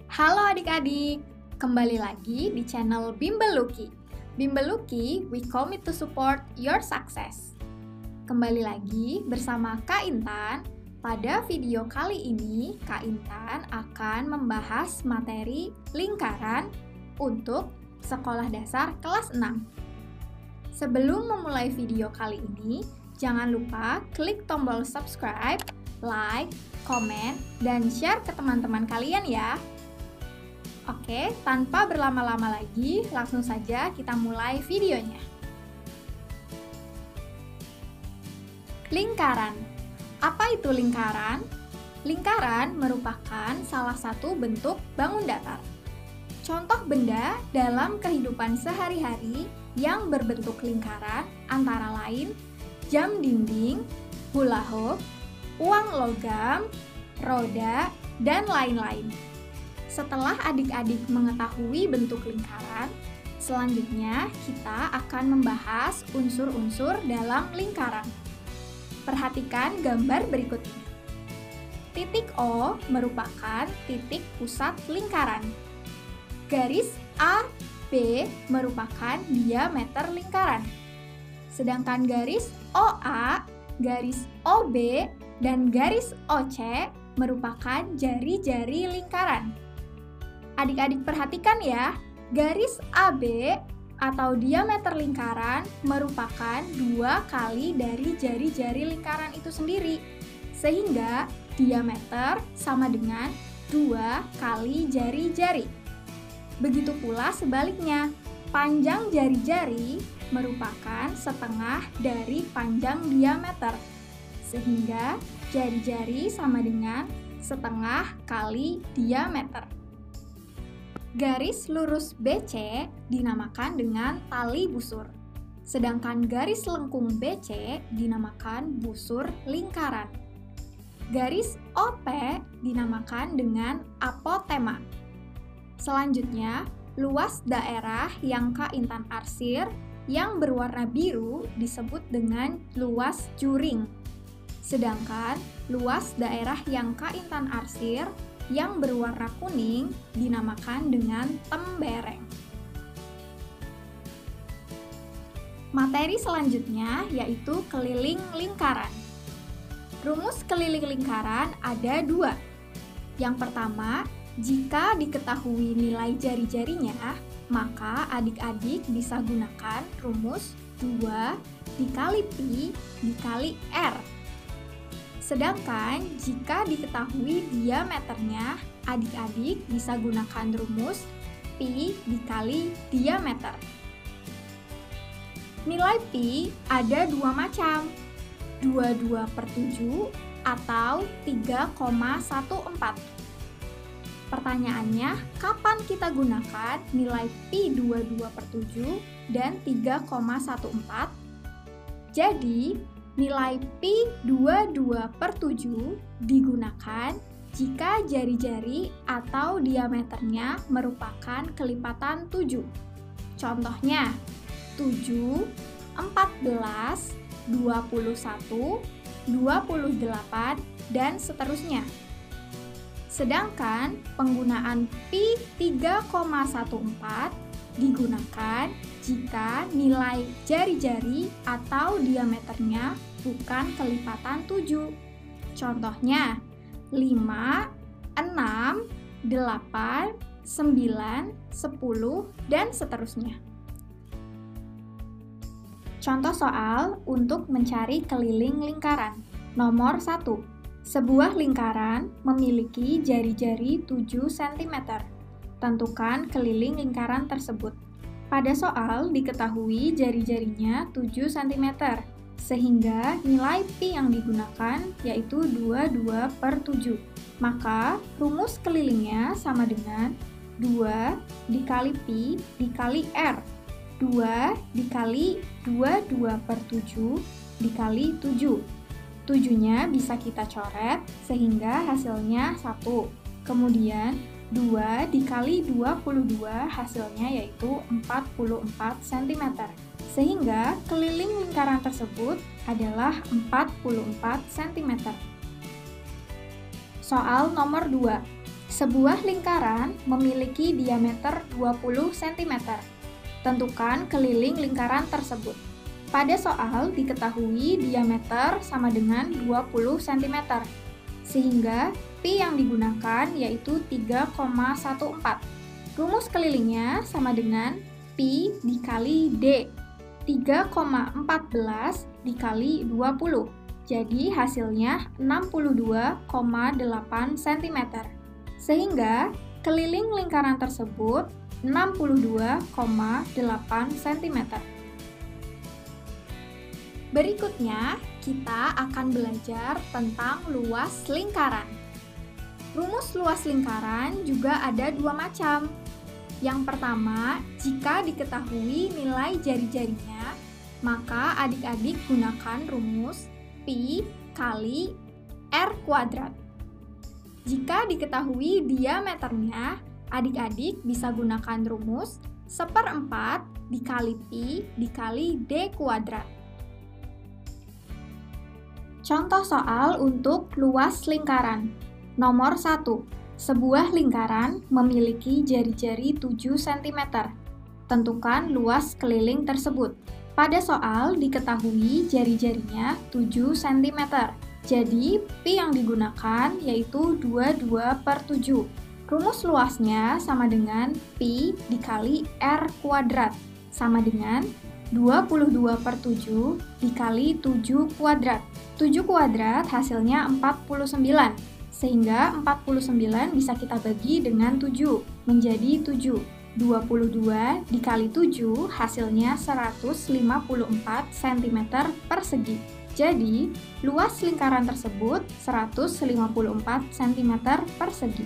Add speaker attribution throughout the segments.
Speaker 1: Halo adik-adik, kembali lagi di channel Bimbel Lucky. Bimbel Lucky, we commit to support your success. Kembali lagi bersama Kak Intan. Pada video kali ini, Kak Intan akan membahas materi lingkaran untuk sekolah dasar kelas 6. Sebelum memulai video kali ini, jangan lupa klik tombol subscribe, like, komen, dan share ke teman-teman kalian ya. Oke, tanpa berlama-lama lagi, langsung saja kita mulai videonya. Lingkaran. Apa itu lingkaran? Lingkaran merupakan salah satu bentuk bangun datar. Contoh benda dalam kehidupan sehari-hari yang berbentuk lingkaran antara lain jam dinding, hula hoop, uang logam, roda, dan lain-lain. Setelah adik-adik mengetahui bentuk lingkaran, selanjutnya kita akan membahas unsur-unsur dalam lingkaran. Perhatikan gambar berikut ini. Titik O merupakan titik pusat lingkaran. Garis AB merupakan diameter lingkaran. Sedangkan garis OA, garis OB, dan garis OC merupakan jari-jari lingkaran. Adik-adik perhatikan ya, garis AB atau diameter lingkaran merupakan 2 kali dari jari-jari lingkaran itu sendiri. Sehingga diameter sama dengan 2 kali jari-jari. Begitu pula sebaliknya, panjang jari-jari merupakan setengah dari panjang diameter. Sehingga jari-jari sama dengan setengah kali diameter. Garis lurus BC dinamakan dengan tali busur, sedangkan garis lengkung BC dinamakan busur lingkaran. Garis OP dinamakan dengan apotema. Selanjutnya, luas daerah yang Kak Intan arsir yang berwarna biru disebut dengan luas juring. Sedangkan luas daerah yang Kak Intan arsir yang berwarna kuning dinamakan dengan tembereng. Materi selanjutnya yaitu keliling lingkaran. Rumus keliling lingkaran ada 2. Yang pertama, jika diketahui nilai jari-jarinya, maka adik-adik bisa gunakan rumus 2 dikali Pi dikali R. Sedangkan jika diketahui diameternya, adik-adik bisa gunakan rumus Pi dikali diameter. Nilai Pi ada 2 macam, 22/7 atau 3,14. Pertanyaannya, kapan kita gunakan nilai Pi 22/7 dan 3,14? Jadi, nilai Pi 22/7 digunakan jika jari-jari atau diameternya merupakan kelipatan 7. Contohnya, 7, 14, 21, 28, dan seterusnya. Sedangkan penggunaan Pi 3,14 digunakan jika nilai jari-jari atau diameternya bukan kelipatan 7. Contohnya, 5, 6, 8, 9, 10, dan seterusnya. Contoh soal untuk mencari keliling lingkaran. Nomor 1. Sebuah lingkaran memiliki jari-jari 7 cm. Tentukan keliling lingkaran tersebut. Pada soal diketahui jari-jarinya 7 cm, sehingga nilai Pi yang digunakan yaitu 22/7. Maka rumus kelilingnya sama dengan 2 dikali Pi dikali R. 2 dikali 22/7 dikali 7. 7-nya bisa kita coret sehingga hasilnya 1. Kemudian 2 dikali 22 hasilnya yaitu 44 cm. Sehingga keliling lingkaran tersebut adalah 44 cm. Soal nomor 2. Sebuah lingkaran memiliki diameter 20 cm. Tentukan keliling lingkaran tersebut. Pada soal diketahui diameter sama dengan 20 cm. Sehingga pi yang digunakan yaitu 3,14. Rumus kelilingnya sama dengan pi dikali d. 3,14 dikali 20. Jadi hasilnya 62,8 cm. Sehingga keliling lingkaran tersebut 62,8 cm. Berikutnya, kita akan belajar tentang luas lingkaran. Rumus luas lingkaran juga ada dua macam. Yang pertama, jika diketahui nilai jari-jarinya, maka adik-adik gunakan rumus pi kali r kuadrat. Jika diketahui diameternya, adik-adik bisa gunakan rumus 1/4 dikali pi dikali d kuadrat. Contoh soal untuk luas lingkaran. Nomor 1. Sebuah lingkaran memiliki jari-jari 7 cm. Tentukan luas keliling tersebut. Pada soal diketahui jari-jarinya 7 cm. Jadi, pi yang digunakan yaitu 22/7. Rumus luasnya sama dengan pi dikali r kuadrat, sama dengan 22/7 dikali 7 kuadrat. 7 kuadrat hasilnya 49, sehingga 49 bisa kita bagi dengan 7, menjadi 7. 22 dikali 7 hasilnya 154 cm persegi. Jadi, luas lingkaran tersebut 154 cm persegi.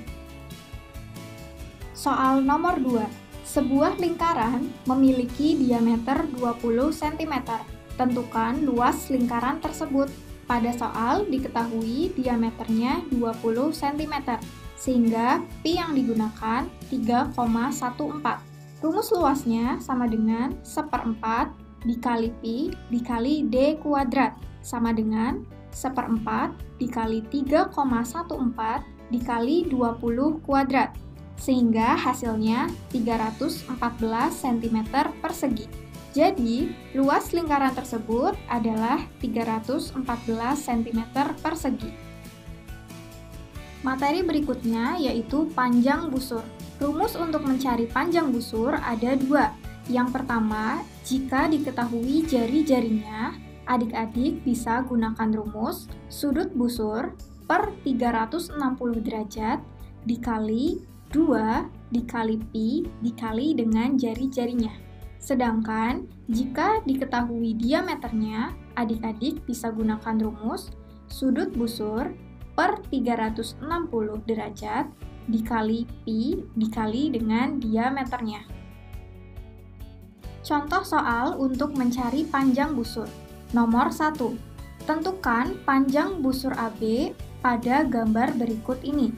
Speaker 1: Soal nomor 2. Sebuah lingkaran memiliki diameter 20 cm. Tentukan luas lingkaran tersebut. Pada soal diketahui diameternya 20 cm. Sehingga pi yang digunakan 3,14. Rumus luasnya sama dengan 1/4 dikali pi dikali d kuadrat, sama dengan 1/4 dikali 3,14 dikali 20 kuadrat, sehingga hasilnya 314 cm persegi. Jadi, luas lingkaran tersebut adalah 314 cm persegi. Materi berikutnya yaitu panjang busur. Rumus untuk mencari panjang busur ada dua. Yang pertama, jika diketahui jari-jarinya, adik-adik bisa gunakan rumus sudut busur per 360 derajat dikali 2 dikali pi dikali dengan jari-jarinya. Sedangkan, jika diketahui diameternya, adik-adik bisa gunakan rumus sudut busur per 360 derajat dikali pi dikali dengan diameternya. Contoh soal untuk mencari panjang busur. Nomor 1. Tentukan panjang busur AB pada gambar berikut ini.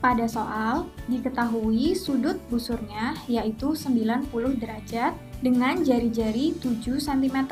Speaker 1: Pada soal, diketahui sudut busurnya yaitu 90 derajat dengan jari-jari 7 cm,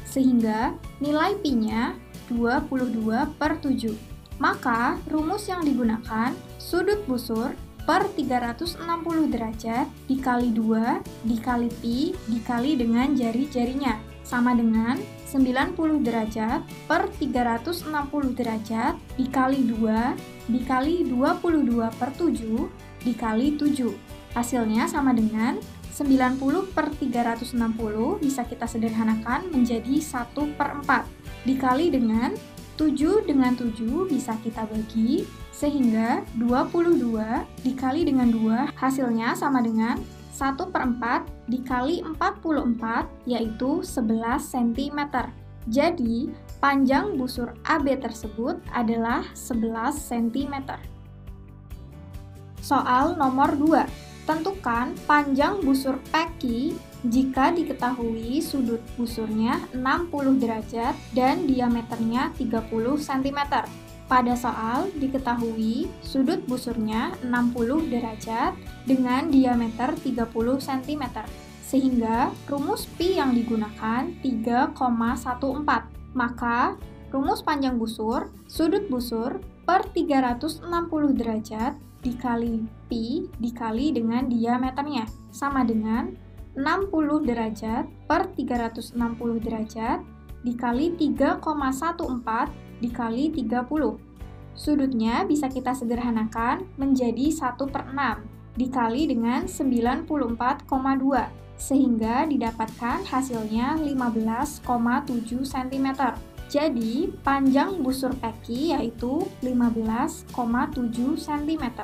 Speaker 1: sehingga nilai pi-nya 22/7. Maka, rumus yang digunakan sudut busur per 360 derajat dikali 2 dikali pi dikali dengan jari-jarinya, sama dengan 90 derajat per 360 derajat dikali 2 dikali 22/7 dikali 7. Hasilnya sama dengan 90/360 bisa kita sederhanakan menjadi 1/4 dikali dengan 7 dengan 7 bisa kita bagi, sehingga 22 dikali dengan 2 hasilnya sama dengan 1/4 dikali 44 yaitu 11 cm. Jadi, panjang busur AB tersebut adalah 11 cm. Soal nomor 2. Tentukan panjang busur PQ jika diketahui sudut busurnya 60 derajat dan diameternya 30 cm. Pada soal diketahui sudut busurnya 60 derajat dengan diameter 30 cm. Sehingga rumus pi yang digunakan 3,14. Maka, rumus panjang busur, sudut busur per 360 derajat dikali pi dikali dengan diameternya, sama dengan 60 derajat per 360 derajat dikali 3,14 dikali 30. Sudutnya bisa kita sederhanakan menjadi 1/6 dikali dengan 94,2 sehingga didapatkan hasilnya 15,7 cm. Jadi, panjang busur peki yaitu 15,7 cm.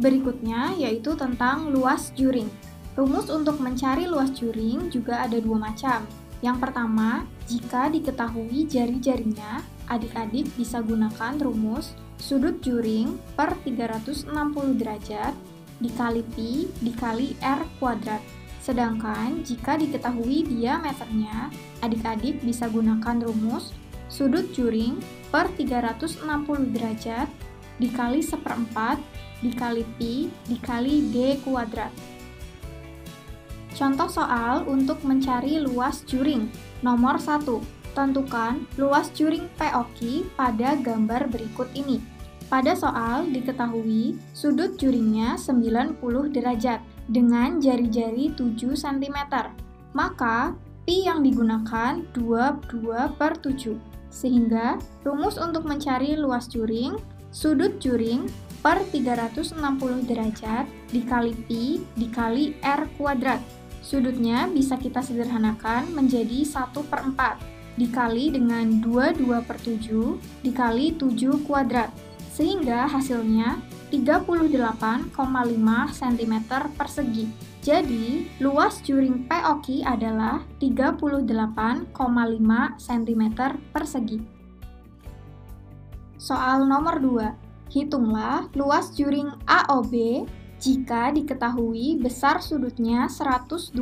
Speaker 1: Berikutnya yaitu tentang luas juring. Rumus untuk mencari luas juring juga ada dua macam. Yang pertama, jika diketahui jari-jarinya, adik-adik bisa gunakan rumus sudut juring per 360 derajat dikali pi dikali r kuadrat. Sedangkan jika diketahui diameternya, adik-adik bisa gunakan rumus sudut juring per 360 derajat dikali 1/4 dikali pi dikali d kuadrat. Contoh soal untuk mencari luas juring. Nomor 1. Tentukan luas juring POQ pada gambar berikut ini. Pada soal diketahui sudut juringnya 90 derajat dengan jari-jari 7 cm. Maka pi yang digunakan 22/7. Sehingga rumus untuk mencari luas juring, sudut juring per 360 derajat dikali pi dikali r kuadrat. Sudutnya bisa kita sederhanakan menjadi 1/4 dikali dengan 22/7 dikali 7 kuadrat, sehingga hasilnya 38,5 cm persegi. Jadi, luas juring POQ adalah 38,5 cm persegi. Soal nomor 2. Hitunglah luas juring AOB jika diketahui besar sudutnya 120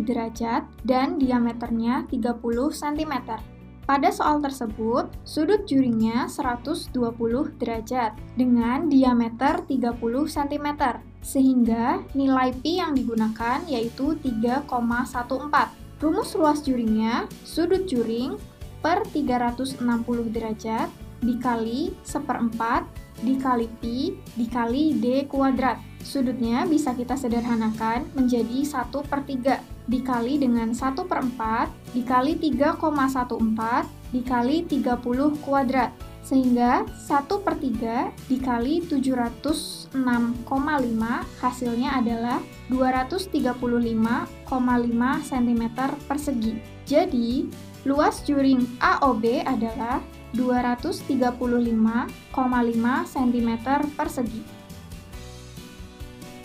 Speaker 1: derajat dan diameternya 30 cm. Pada soal tersebut, sudut juringnya 120 derajat dengan diameter 30 cm, sehingga nilai pi yang digunakan yaitu 3,14. Rumus luas juringnya, sudut juring per 360 derajat dikali 1/4 dikali pi dikali d kuadrat. Sudutnya bisa kita sederhanakan menjadi 1/3 dikali dengan 1/4 dikali 3,14 dikali 30 kuadrat, sehingga 1/3 dikali 706,5 hasilnya adalah 235,5 cm persegi. Jadi, luas juring AOB adalah 235,5 cm persegi.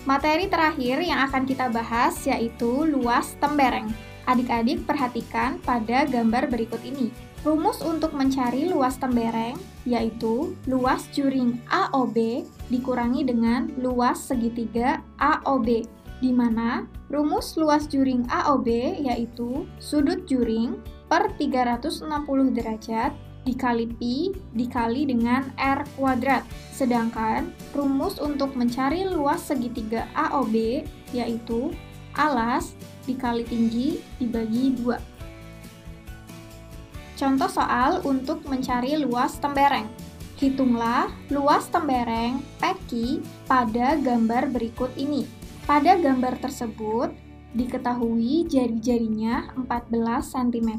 Speaker 1: Materi terakhir yang akan kita bahas yaitu luas tembereng. Adik-adik perhatikan pada gambar berikut ini. Rumus untuk mencari luas tembereng yaitu luas juring AOB dikurangi dengan luas segitiga AOB, di mana rumus luas juring AOB yaitu sudut juring per 360 derajat dikali pi dikali dengan r kuadrat. Sedangkan rumus untuk mencari luas segitiga AOB yaitu alas dikali tinggi dibagi 2. Contoh soal untuk mencari luas tembereng. Hitunglah luas tembereng PQ pada gambar berikut ini. Pada gambar tersebut diketahui jari-jarinya 14 cm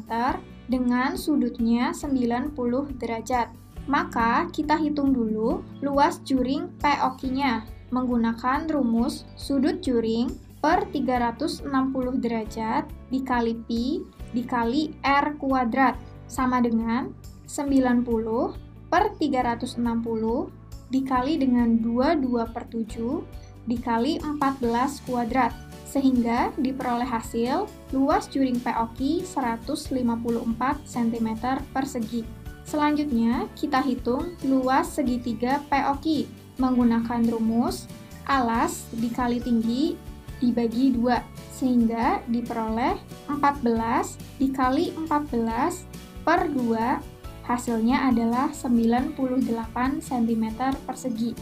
Speaker 1: dengan sudutnya 90 derajat. Maka kita hitung dulu luas juring POQ-nya menggunakan rumus sudut juring per 360 derajat dikali pi dikali r kuadrat sama dengan 90 per 360 dikali dengan 22/7 dikali 14 kuadrat, sehingga diperoleh hasil luas juring POQ 154 cm persegi. Selanjutnya, kita hitung luas segitiga POQ menggunakan rumus alas dikali tinggi dibagi 2, sehingga diperoleh 14 dikali 14 per 2, hasilnya adalah 98 cm persegi.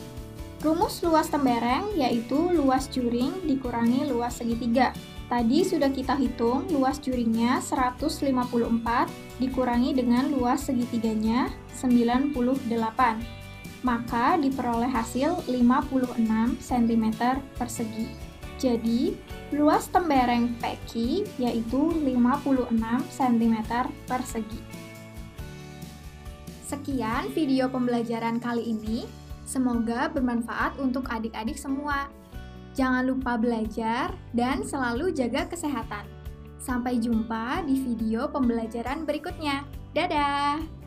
Speaker 1: Rumus luas tembereng yaitu luas juring dikurangi luas segitiga. Tadi sudah kita hitung luas juringnya 154 dikurangi dengan luas segitiganya 98. Maka diperoleh hasil 56 cm persegi. Jadi, luas tembereng peki yaitu 56 cm persegi. Sekian video pembelajaran kali ini. Semoga bermanfaat untuk adik-adik semua. Jangan lupa belajar dan selalu jaga kesehatan. Sampai jumpa di video pembelajaran berikutnya. Dadah!